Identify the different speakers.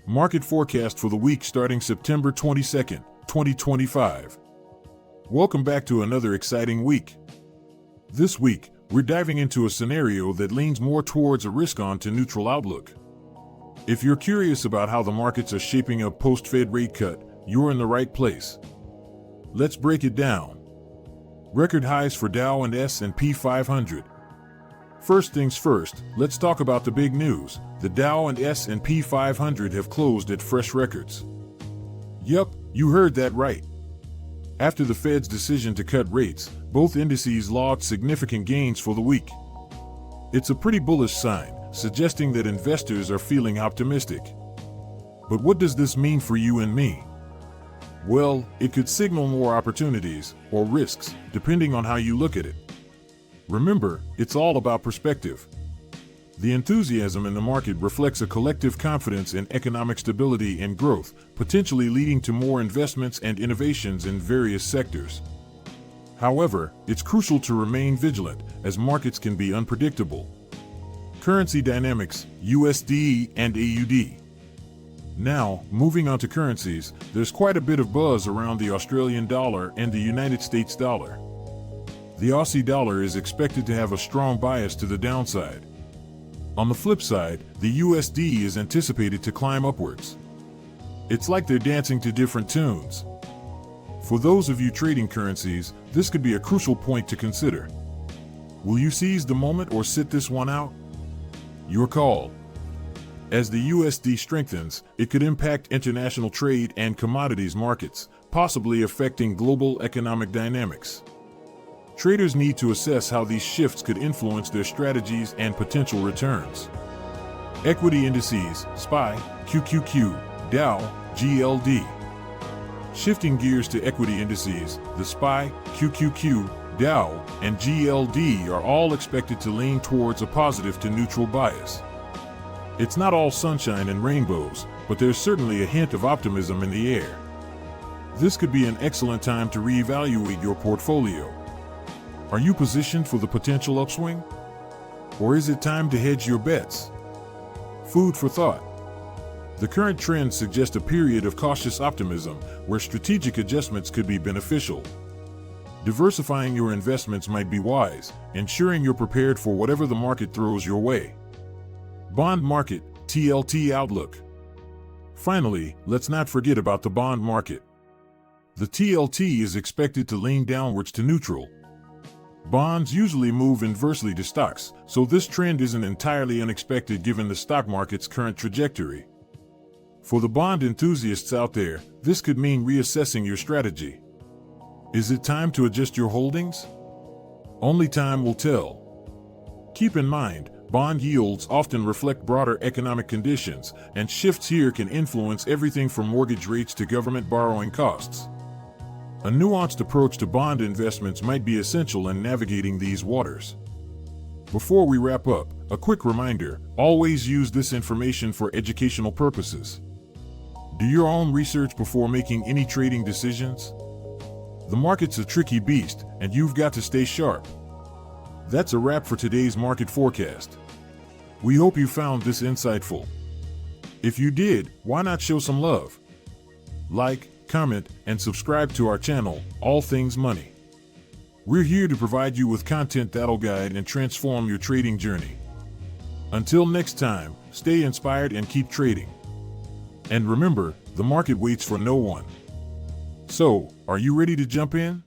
Speaker 1: Market forecast for the week starting September 22nd, 2025. Welcome back to another exciting week. This week, we're diving into a scenario that leans more towards a risk-on to neutral outlook. If you're curious about how the markets are shaping up post-Fed rate cut, you're in the right place. Let's break it down. Record highs for Dow and S&P 500. First things first, let's talk about the big news. The Dow and S&P 500 have closed at fresh records. Yup, you heard that right. After the Fed's decision to cut rates, both indices logged significant gains for the week. It's a pretty bullish sign, suggesting that investors are feeling optimistic. But what does this mean for you and me? Well, it could signal more opportunities or risks, depending on how you look at it. Remember, it's all about perspective. The enthusiasm in the market reflects a collective confidence in economic stability and growth, potentially leading to more investments and innovations in various sectors. However, it's crucial to remain vigilant, as markets can be unpredictable. Currency dynamics, USD and AUD. Now, moving on to currencies, there's quite a bit of buzz around the Australian dollar and the United States dollar. The Aussie dollar is expected to have a strong bias to the downside. On the flip side, the USD is anticipated to climb upwards. It's like they're dancing to different tunes. For those of you trading currencies, this could be a crucial point to consider. Will you seize the moment or sit this one out? Your call. As the USD strengthens, it could impact international trade and commodities markets, possibly affecting global economic dynamics. Traders need to assess how these shifts could influence their strategies and potential returns. Equity indices, SPY, QQQ, Dow, GLD. Shifting gears to equity indices, the SPY, QQQ, Dow, and GLD are all expected to lean towards a positive to neutral bias. It's not all sunshine and rainbows, but there's certainly a hint of optimism in the air. This could be an excellent time to reevaluate your portfolio. Are you positioned for the potential upswing? Or is it time to hedge your bets? Food for thought. The current trends suggest a period of cautious optimism where strategic adjustments could be beneficial. Diversifying your investments might be wise, ensuring you're prepared for whatever the market throws your way. Bond market, TLT outlook. Finally, let's not forget about the bond market. The TLT is expected to lean downwards to neutral. Bonds usually move inversely to stocks, so this trend isn't entirely unexpected given the stock market's current trajectory. For the bond enthusiasts out there, this could mean reassessing your strategy. Is it time to adjust your holdings? Only time will tell. Keep in mind, bond yields often reflect broader economic conditions, and shifts here can influence everything from mortgage rates to government borrowing costs. A nuanced approach to bond investments might be essential in navigating these waters. Before we wrap up, a quick reminder: always use this information for educational purposes. Do your own research before making any trading decisions. The market's a tricky beast, and you've got to stay sharp. That's a wrap for today's market forecast. We hope you found this insightful. If you did, why not show some love? Like, comment, and subscribe to our channel, All Things Money. We're here to provide you with content that'll guide and transform your trading journey. Until next time, stay inspired and keep trading. And remember, the market waits for no one. So, are you ready to jump in?